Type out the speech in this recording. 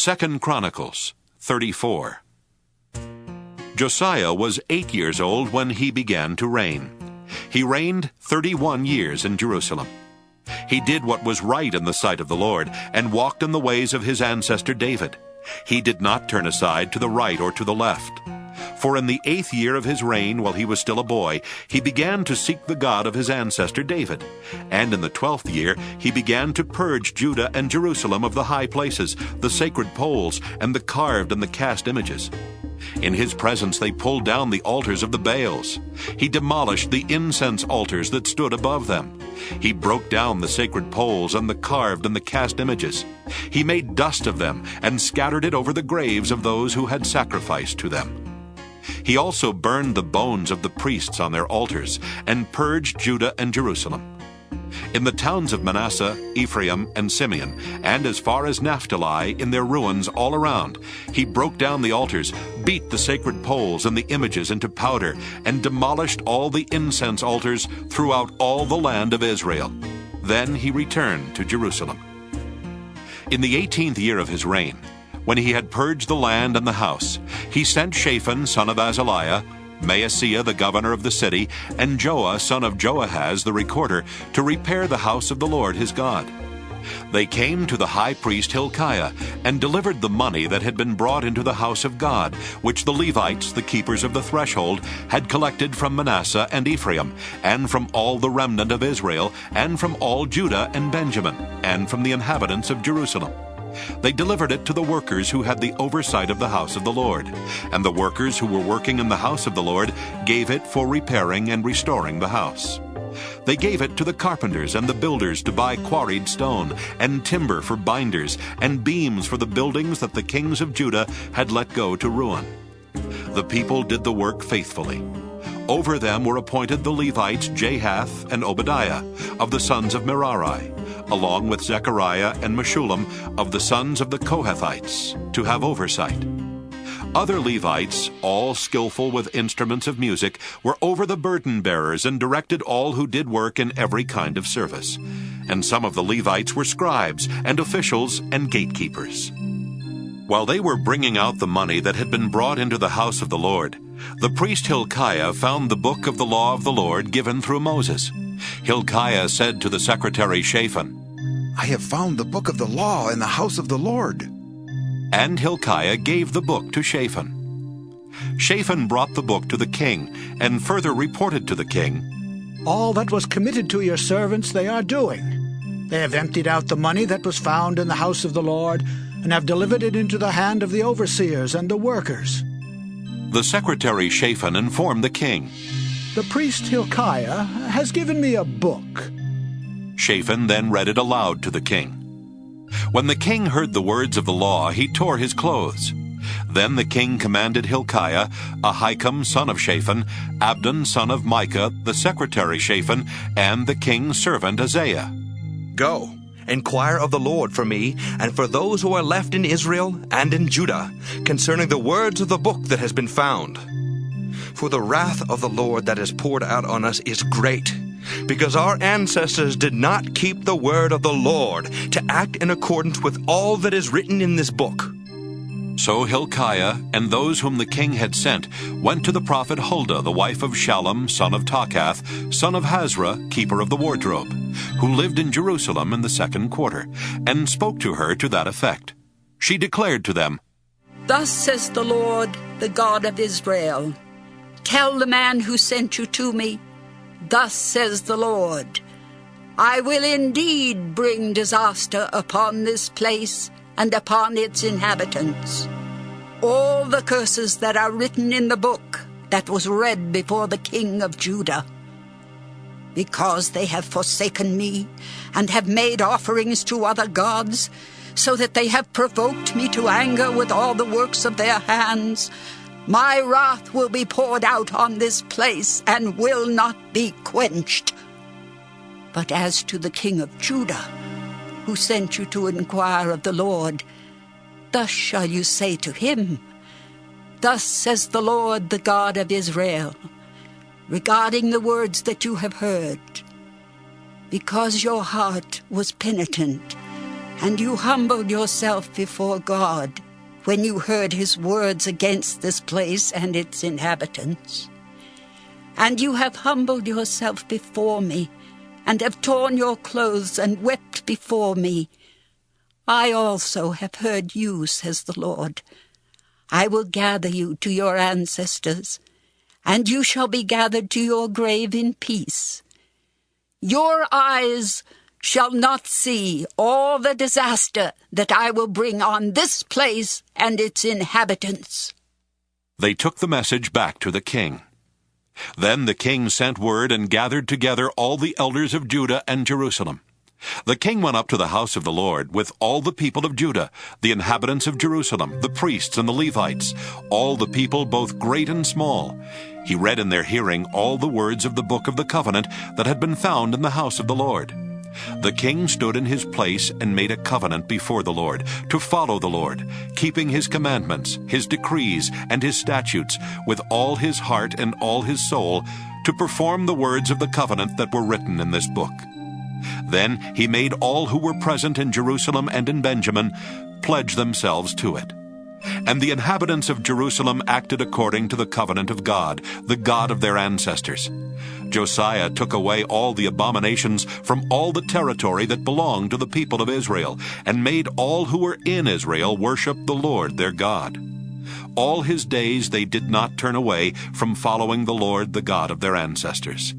2 Chronicles 34. Josiah was 8 years old when he began to reign. He reigned 31 years in Jerusalem. He did what was right in the sight of the Lord, and walked in the ways of his ancestor David. He did not turn aside to the right or to the left. For in the 8th year of his reign, while he was still a boy, he began to seek the God of his ancestor David. And in the 12th year he began to purge Judah and Jerusalem of the high places, the sacred poles, and the carved and the cast images. In his presence they pulled down the altars of the Baals. He demolished the incense altars that stood above them. He broke down the sacred poles and the carved and the cast images. He made dust of them and scattered it over the graves of those who had sacrificed to them. He also burned the bones of the priests on their altars and purged Judah and Jerusalem. In the towns of Manasseh, Ephraim, and Simeon, and as far as Naphtali, in their ruins all around, he broke down the altars, beat the sacred poles and the images into powder, and demolished all the incense altars throughout all the land of Israel. Then he returned to Jerusalem. In the 18th year of his reign, when he had purged the land and the house, he sent Shaphan son of Azaliah, Moyea the governor of the city, and Joah son of Joahaz the recorder, to repair the house of the Lord his God. They came to the high priest Hilkiah, and delivered the money that had been brought into the house of God, which the Levites, the keepers of the threshold, had collected from Manasseh and Ephraim, and from all the remnant of Israel, and from all Judah and Benjamin, and from the inhabitants of Jerusalem. They delivered it to the workers who had the oversight of the house of the Lord, and the workers who were working in the house of the Lord gave it for repairing and restoring the house. They gave it to the carpenters and the builders to buy quarried stone, and timber for binders, and beams for the buildings that the kings of Judah had let go to ruin. The people did the work faithfully. Over them were appointed the Levites Jahath and Obadiah, of the sons of Merari, along with Zechariah and Meshullam, of the sons of the Kohathites, to have oversight. Other Levites, all skillful with instruments of music, were over the burden-bearers and directed all who did work in every kind of service. And some of the Levites were scribes and officials and gatekeepers. While they were bringing out the money that had been brought into the house of the Lord, the priest Hilkiah found the book of the law of the Lord given through Moses. Hilkiah said to the secretary Shaphan, "I have found the book of the law in the house of the Lord." And Hilkiah gave the book to Shaphan. Shaphan brought the book to the king, and further reported to the king, "All that was committed to your servants they are doing. They have emptied out the money that was found in the house of the Lord, and have delivered it into the hand of the overseers and the workers." The secretary Shaphan informed the king, "The priest Hilkiah has given me a book." Shaphan then read it aloud to the king. When the king heard the words of the law, he tore his clothes. Then the king commanded Hilkiah, Ahikam son of Shaphan, Abdon son of Micah, the secretary Shaphan, and the king's servant Isaiah, "Go, inquire of the Lord for me, and for those who are left in Israel and in Judah, concerning the words of the book that has been found. For the wrath of the Lord that is poured out on us is great, because our ancestors did not keep the word of the Lord, to act in accordance with all that is written in this book." So Hilkiah and those whom the king had sent went to the prophet Huldah, the wife of Shallum, son of Takath, son of Hazra, keeper of the wardrobe, who lived in Jerusalem in the 2nd quarter, and spoke to her to that effect. She declared to them, "Thus says the Lord, the God of Israel, tell the man who sent you to me, thus says the Lord, I will indeed bring disaster upon this place and upon its inhabitants. All the curses that are written in the book that was read before the king of Judah. Because they have forsaken me and have made offerings to other gods, so that they have provoked me to anger with all the works of their hands, my wrath will be poured out on this place and will not be quenched. But as to the king of Judah, who sent you to inquire of the Lord, thus shall you say to him, Thus says the Lord, the God of Israel, regarding the words that you have heard. Because your heart was penitent, And you humbled yourself before God when you heard his words against this place and its inhabitants. And you have humbled yourself before me, and have torn your clothes and wept before me. I also have heard you, says the Lord. I will gather you to your ancestors, and you shall be gathered to your grave in peace. Your eyes shall not see all the disaster that I will bring on this place and its inhabitants. They took the message back to the king. Then the king sent word and gathered together all the elders of Judah and Jerusalem. The king went up to the house of the Lord with all the people of Judah, the inhabitants of Jerusalem, the priests and the Levites, all the people both great and small. He read in their hearing all the words of the book of the covenant that had been found in the house of the Lord. The king stood in his place and made a covenant before the Lord, to follow the Lord, keeping his commandments, his decrees, and his statutes, with all his heart and all his soul, to perform the words of the covenant that were written in this book. Then he made all who were present in Jerusalem and in Benjamin pledge themselves to it. And the inhabitants of Jerusalem acted according to the covenant of God, the God of their ancestors. Josiah took away all the abominations from all the territory that belonged to the people of Israel, and made all who were in Israel worship the Lord their God. All his days they did not turn away from following the Lord, the God of their ancestors.